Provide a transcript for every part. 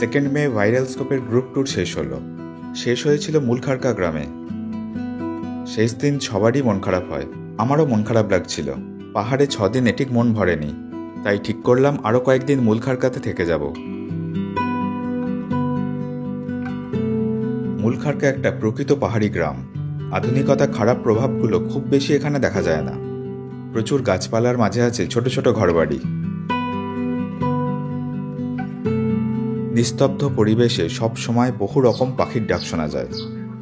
2 মে viral স্কোপের group tour শেষ হলো। শেষ হয়েছিল মূলখারকা গ্রামে। শেষ দিন সবারই মন খারাপ হয়, আমারও মন খারাপ লাগছিল। পাহাড়ে 6 দিন ঠিক মন ভরেনি, তাই ঠিক করলাম আরও কয়েকদিন মূলখারকাতে থেকে যাব। মূলখারকা একটা প্রকৃত পাহাড়ি গ্রাম। আধুনিকতা খারাপ প্রভাবগুলো খুব বেশি এখানে দেখা যায় না। প্রচুর গাছপালার মাঝে আছে ছোট ছোট ঘরবাড়ি। নিস্তব্ধ পরিবেশে সব সময় বহু রকম পাখির ডাক শোনা যায়।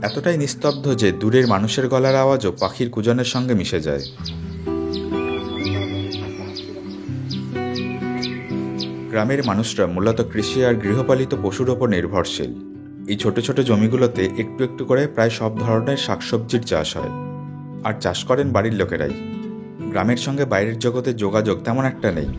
এতটাই নিস্তব্ধ যে দূরের মানুষের গলার আওয়াজও পাখির কুজনের সঙ্গে মিশে যায়। গ্রামের মানুষরা মূলত কৃষি আর গৃহপালিত পশুর ওপর নির্ভরশীল। এই ছোট ছোট জমিগুলোতে একটু একটু করে প্রায় সব ধরনের শাকসবজির চাষ হয়, আর চাষ করেন বাড়ির লোকেরাই। গ্রামের সঙ্গে বাইরের জগতে যোগাযোগ তেমন একটা নেই।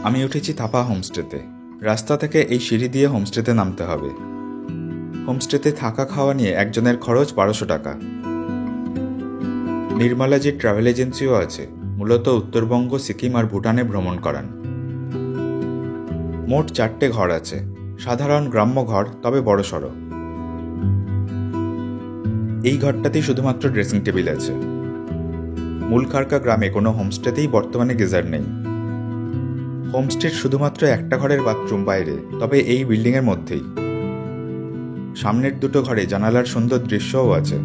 আমি উঠেছি থাপা হোমস্টেতে। রাস্তা থেকে এই সিঁড়ি দিয়ে হোমস্টেতে নামতে হবে। হোমস্টেতে থাকা খাওয়া নিয়ে একজনের খরচ 1200 টাকা। নির্মলাজির ট্রাভেল এজেন্সিও আছে, মূলত উত্তরবঙ্গ, সিকিম আর ভুটানে ভ্রমণ করান। মোট 4টে ঘর আছে, সাধারণ গ্রাম্য ঘর, তবে বড়সড়। এই ঘরটাতেই শুধুমাত্র ড্রেসিং টেবিল আছে। মূলখারকা গ্রামে কোনো হোমস্টেতেই বর্তমানে গিজার নেই। হোমস্টের শুধুমাত্র একটা ঘরের বাথরুম বাইরে, তবে এই বিল্ডিংয়ের মধ্যেই। সামনের 2টো ঘরে জানালার সুন্দর দৃশ্যও আছে।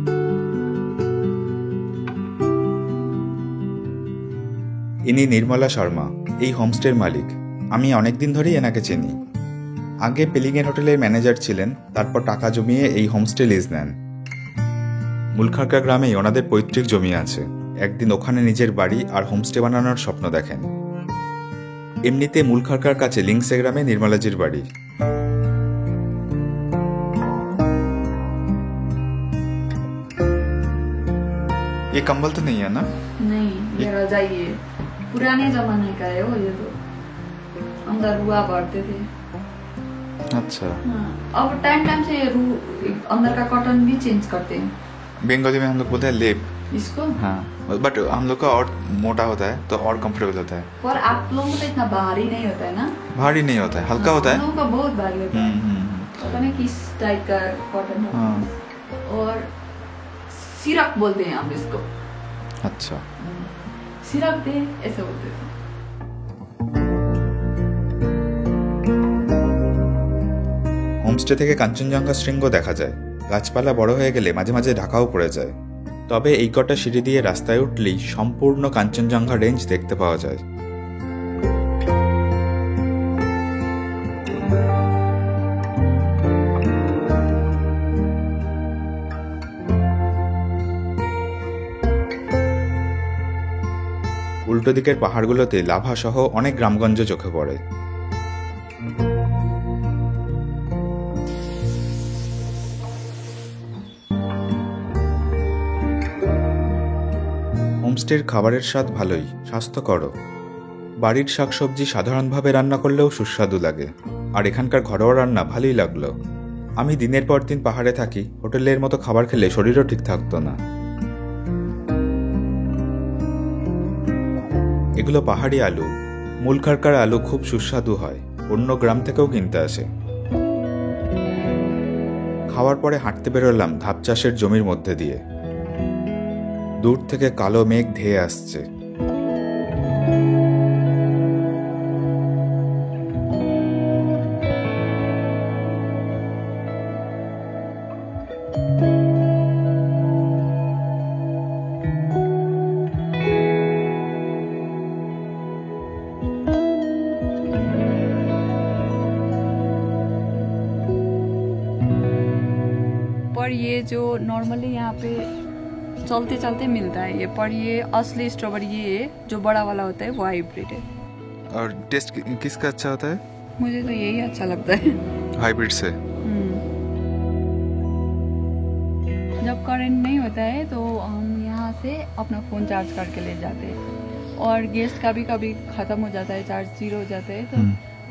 ইনি নির্মলা শর্মা, এই হোমস্টের মালিক। আমি অনেকদিন ধরেই এনাকে চিনি। আগে পেলিংয়ের হোটেলের ম্যানেজার ছিলেন, তারপর টাকা জমিয়ে এই হোমস্টে লিজ নেন। মূলখারকা গ্রামেই ওনাদের পৈতৃক জমি আছে। একদিন ওখানে নিজের বাড়ি আর হোমস্টে বানানোর স্বপ্ন দেখেন। এমনিতে মূলখারকার কাছে লিংসে গ্রামে নির্মলাজির বাড়ি। ये कंबल तो नहीं है ना? नहीं, ये रजाई है। पुराने जमाने का है वो। ये तो अंदर रुआ भरते थे। अच्छा। हाँ, अब टाइम टाइम से ये अंदर का कॉटन भी चेंज करते हैं। बंगाली में हम लोग बोलते हैं लेप। इसको? हाँ, बट हम लोग का और मोटा होता है तो और कंफर्टेबल होता है। पर आप लोगों को तो इतना भारी नहीं होता है ना? भारी नहीं होता है, हल्का होता है। हम लोगों का बहुत भारी होता है। पता नहीं किस टाइप का कॉटन है। और सिरक बोलते हैं हम इसको। अच्छा, सिरक दे ऐसे बोलते थे। হোমস্টে থেকে কাঞ্চনজঙ্ঘা শৃঙ্গ দেখা যায়। গাছপালা বড় হয়ে গেলে মাঝে মাঝে ঢাকাও পড়ে যায়। তবে এই কটা সিঁড়ি দিয়ে রাস্তায় উঠলেই সম্পূর্ণ কাঞ্চনজঙ্ঘা রেঞ্জ দেখতে পাওয়া যায়। উল্টো দিকের পাহাড়গুলোতে লাভা সহ অনেক গ্রামগঞ্জ চোখে পড়ে। হোমস্টের খাবারের স্বাদ ভালোই, স্বাস্থ্যকরও। বাড়ির শাকসবজি সাধারণভাবে রান্না করলেও সুস্বাদু লাগে, আর এখানকার ঘরোয়া রান্না ভালোই লাগলো। আমি দিনের পর দিন পাহাড়ে থাকি, হোটেলের মতো খাবার খেলে শরীরও ঠিক থাকতো না। এগুলো পাহাড়ি আলু। মূলখারকার আলু খুব সুস্বাদু হয়, অন্য গ্রাম থেকেও কিনতে আসে। খাওয়ার পরে হাঁটতে বেরোলাম ধাপ চাষের জমির মধ্যে দিয়ে। দূর থেকে কালো মেঘ ধেয়ে আসছে। पर ये जो नॉर्मली यहाँ पे चलते चलते मिलता है ये, पर ये असली स्ट्रॉबेरी ये है जो बड़ा वाला होता है, वो हाइब्रिड है। और टेस्ट किसका अच्छा होता है? मुझे तो यही अच्छा लगता है, हाइब्रिड से। जब करंट नहीं होता है तो हम यहाँ से अपना फ़ोन चार्ज करके ले जाते हैं और गैस का भी कभी ख़त्म हो जाता है, चार्ज 0 हो जाता है तो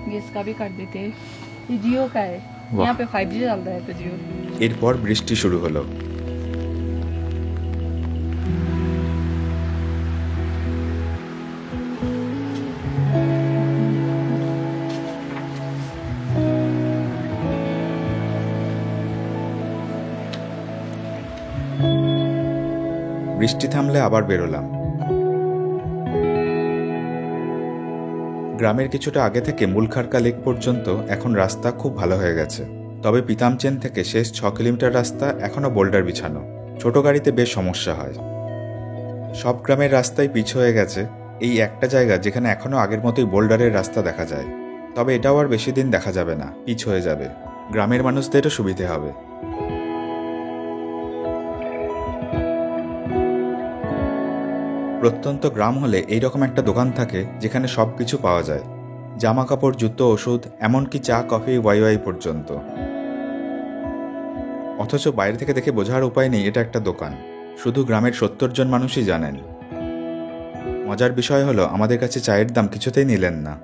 गैस का भी कर देते हैं। ये जियो का है, यहाँ पे 5G चलता है तो जियो। এরপর বৃষ্টি শুরু হলো। বৃষ্টি থামলে আবার বেরোলাম। গ্রামের কিছুটা আগে থেকে মূলখারকা লেক পর্যন্ত এখন রাস্তা খুব ভালো হয়ে গেছে, তবে পিতামচেন থেকে শেষ 6 কিলোমিটার রাস্তা এখনও বোল্ডার বিছানো। ছোট গাড়িতে বেশ সমস্যা হয়। সব গ্রামের রাস্তাই পিচ হয়ে গেছে, এই একটা জায়গা যেখানে এখনও আগের মতোই বোল্ডারের রাস্তা দেখা যায়। তবে এটাও আর বেশি দিন দেখা যাবে না, পিচ হয়ে যাবে। গ্রামের মানুষদেরও সুবিধে হবে। প্রত্যন্ত গ্রাম হলে এইরকম একটা দোকান থাকে যেখানে সব কিছু পাওয়া যায়, জামা কাপড়, জুতো, ওষুধ, এমনকি চা, কফি, ওয়াই পর্যন্ত। অথচ বাইরে থেকে দেখে বোঝার উপায় নেই এটা একটা দোকান। শুধু গ্রামের 70 জন মানুষই জানেন। মজার বিষয় হলো আমাদের কাছে চায়ের দাম কিছুতেই নিলেন না।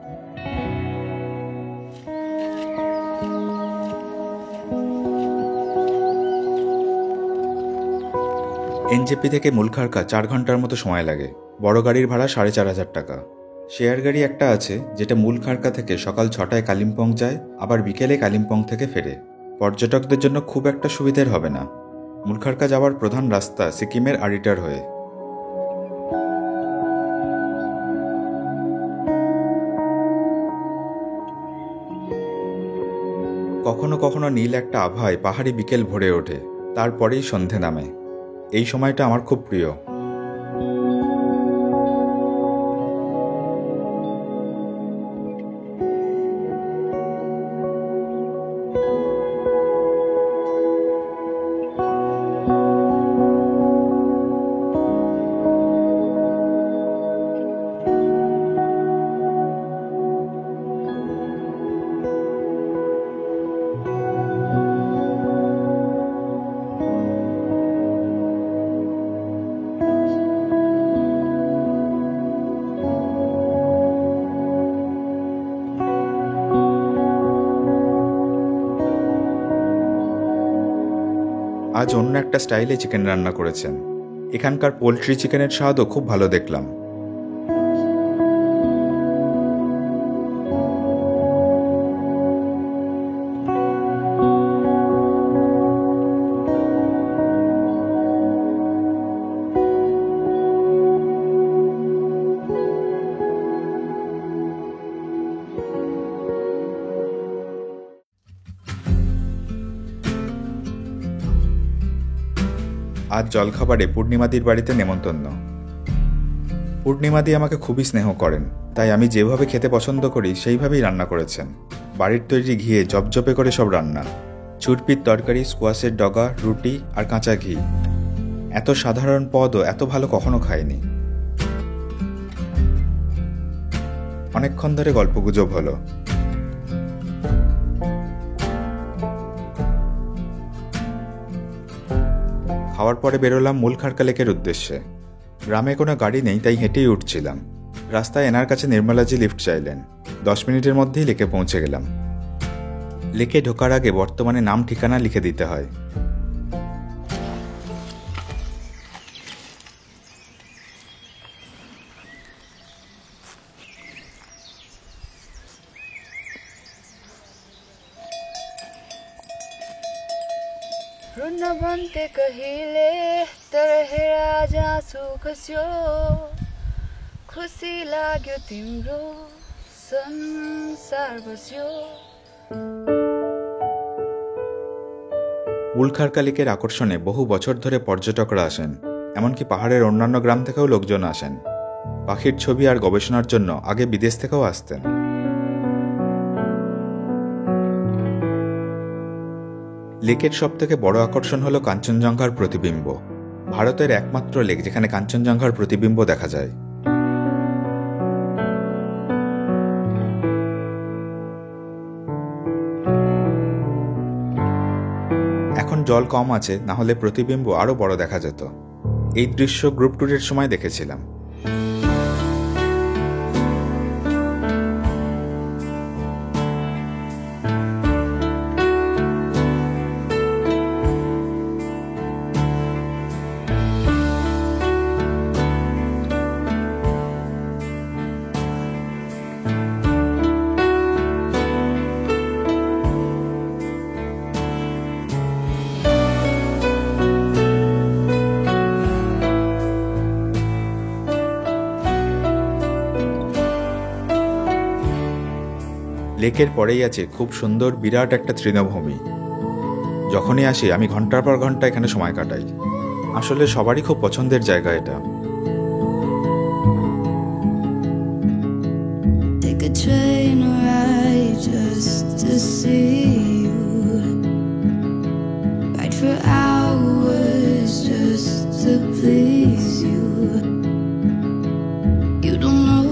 এনজেপি থেকে মূলখারকা 4 ঘন্টার মতো সময় লাগে। বড় গাড়ির ভাড়া 4,500 টাকা। শেয়ার গাড়ি একটা আছে যেটা মূলখারকা থেকে সকাল 6টায় কালিম্পং যায়, আবার বিকেলে কালিম্পং থেকে ফেরে। পর্যটকদের জন্য খুব একটা সুবিধের হবে না। মূলখারকা যাওয়ার প্রধান রাস্তা সিকিমের আরিটার হয়ে। কখনো কখনো নীল একটা আভায় পাহাড়ি বিকেল ভরে ওঠে, তারপরেই সন্ধে নামে। এই সময়টা আমার খুব প্রিয়। আজ অন্য একটা স্টাইলে চিকেন রান্না করেছেন। এখানকার পোলট্রি চিকেনের স্বাদও খুব ভালো দেখলাম। আজ জলখাবারে পূর্ণিমাদির বাড়িতে নেমন্তন্ন। পূর্ণিমাদি আমাকে খুবই স্নেহ করেন, তাই আমি যেভাবে খেতে পছন্দ করি সেইভাবেই রান্না করেছেন। বাড়ির তৈরি ঘিয়ে জপজপে করে সব রান্না। চুরপির তরকারি, স্কোয়াশের ডগা, রুটি আর কাঁচা ঘি। এত সাধারণ পদও এত ভালো কখনো খাইনি। অনেকক্ষণ ধরে গল্পগুজব হলো। খাওয়ার পরে বেরোলাম মূলখারকা লেকের উদ্দেশ্যে। গ্রামে কোনো গাড়ি নেই, তাই হেঁটেই উঠছিলাম। রাস্তায় এনার কাছে নির্মলাজি লিফট চাইলেন। 10 মিনিটের মধ্যেই লেকে পৌঁছে গেলাম। লেকে ঢোকার আগে বর্তমানে নাম ঠিকানা লিখে দিতে হয়। रुन भन्थे कहिले तर हेरा जाँसु खस्यो, खुसी लाग्यो तिम्रो संसार बस्यो। মূলখারকা লেকের আকর্ষণে বহু বছর ধরে পর্যটকরা আসেন, এমনকি পাহাড়ের অন্যান্য গ্রাম থেকেও লোকজন আসেন। পাখির ছবি আর গবেষণার জন্য আগে বিদেশ থেকেও আসতেন। লেকের সবথেকে বড় আকর্ষণ হলো কাঞ্চনজঙ্ঘার প্রতিবিম্ব। ভারতের একমাত্র লেক যেখানে কাঞ্চনজঙ্ঘার প্রতিবিম্ব দেখা যায়। এখন জল কম আছে, না হলে প্রতিবিম্ব আরও বড় দেখা যেত। এই দৃশ্য গ্রুপ ট্যুরের সময় দেখেছিলাম। লেকের পরেই আছে খুব সুন্দর বিরাট একটা তৃণভূমি। যখনই আসি আমি ঘন্টার পর ঘন্টা এখানে সময় কাটাই। আসলে সবারই খুব পছন্দের জায়গা এটা। Take a train ride just to see you. Ride for hours just to please you. You don't know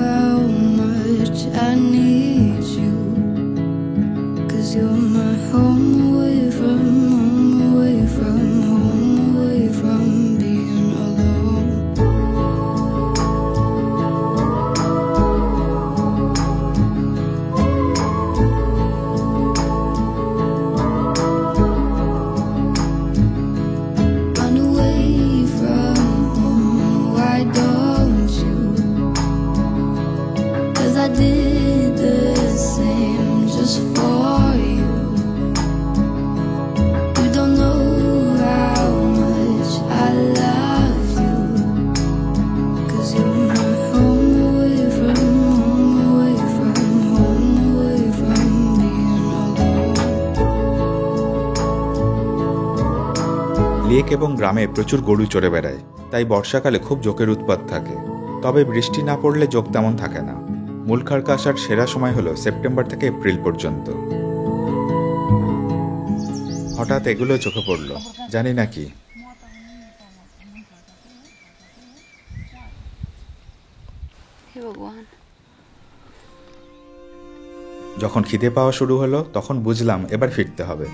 how much I need you. 'Cause you're my home away from home, away from home, away from being alone. Run away from home, why don't you? 'Cause I did the same just for you. You don't know how much I love you. 'Cause you're my home away from home, away from home, away from being alone. Lake এবং গ্রামে প্রচুর গরু চড়ে বেড়ায়, তাই বর্ষাকালে খুব জোকের উৎপাত থাকে। তবে বৃষ্টি না পড়লে জোক তেমন থাকে না। মুলখারকা আসার সেরা সময় হলো সেপ্টেম্বর থেকে এপ্রিল পর্যন্ত। হঠাৎ এগুলো চোখে পড়ল, জানি না কি। हे भगवान। যখন খিদে পাওয়া শুরু হলো তখন বুঝলাম এবার ফিরতে হবে।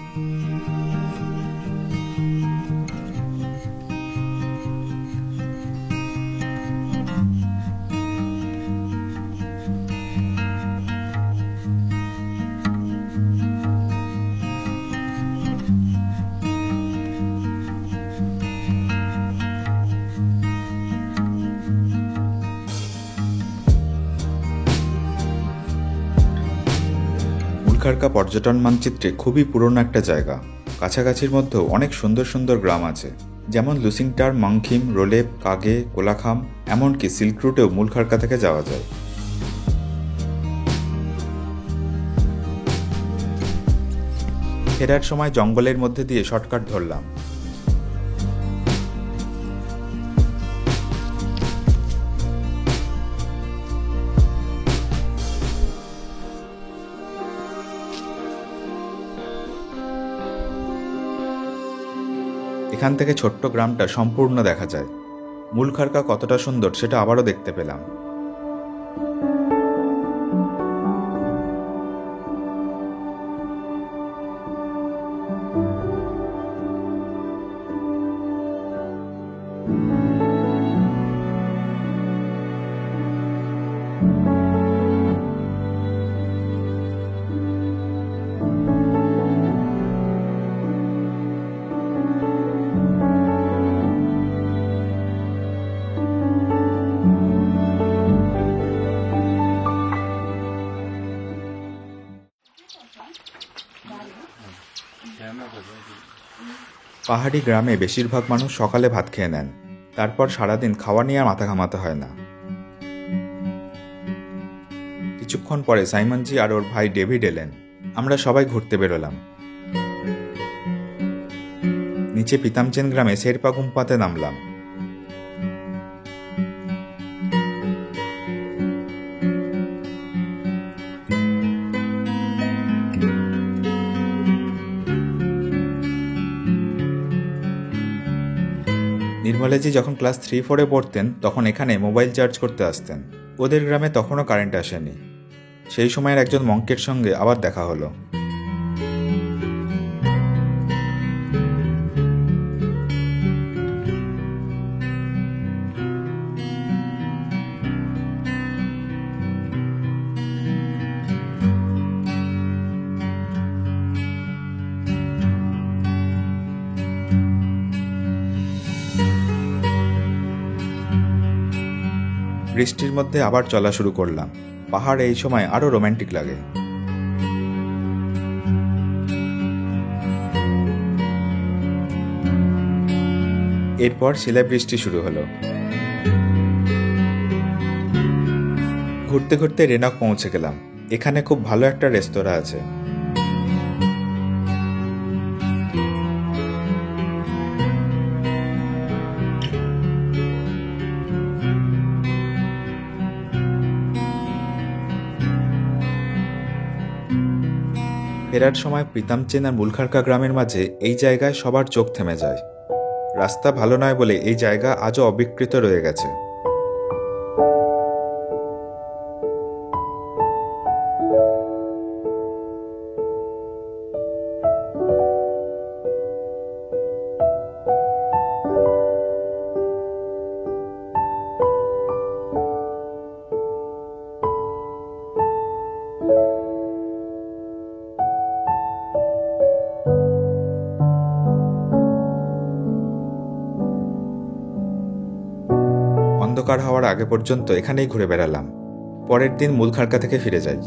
মুলখারকা পর্যটন মানচিত্রে খুবই পুরনো একটা জায়গা। কাছাকাছির মধ্যেও অনেক সুন্দর সুন্দর গ্রাম আছে, যেমন লুসিংটার, মাংখিম, রোলেপ, কাগে, কোলাখাম, এমনকি সিল্ক রুটেও মুলখারকা থেকে যাওয়া যায়। ফেরার সময় জঙ্গলের মধ্যে দিয়ে শর্টকাট ধরলাম। এখান থেকে ছোট্ট গ্রামটা সম্পূর্ণ দেখা যায়। মুলখারকা কতটা সুন্দর সেটা আবারও দেখতে পেলাম। পাহাড়ি গ্রামে বেশিরভাগ মানুষ সকালে ভাত খেয়ে নেন, তারপর সারাদিন খাওয়া নিয়ে আর মাথা ঘামাতে হয় না। কিছুক্ষণ পরে সাইমনজি আর ওর ভাই ডেভিড এলেন। আমরা সবাই ঘুরতে বেরোলাম। নিচে পিতামচেন গ্রামে শেরপা গুম্পাতে নামলাম। নির্মলেজি যখন ক্লাস 3-4-এ পড়তেন তখন এখানে মোবাইল চার্জ করতে আসতেন। ওদের গ্রামে তখনও কারেন্ট আসেনি। সেই সময়ের একজন মঙ্কের সঙ্গে আবার দেখা হলো। বৃষ্টির মধ্যে আবার চলা শুরু করলাম। পাহাড় এই সময় আরও রোম্যান্টিক লাগে। এরপর শিলাবৃষ্টি শুরু হলো। ঘুরতে ঘুরতে রেনক পৌঁছে গেলাম। এখানে খুব ভালো একটা রেস্তোরাঁ আছে। ফেরার সময় প্রীতামচেন আর মুলখারকা গ্রামের মাঝে এই জায়গায় সবার চোখ থেমে যায়। রাস্তা ভালো নয় বলে এই জায়গা আজও অবিকৃত রয়ে গেছে। অন্ধকার হওয়ার আগে পর্যন্ত এখানেই ঘুরে বেড়ালাম। পরের দিন মুলখারকা থেকে ফিরে যাই।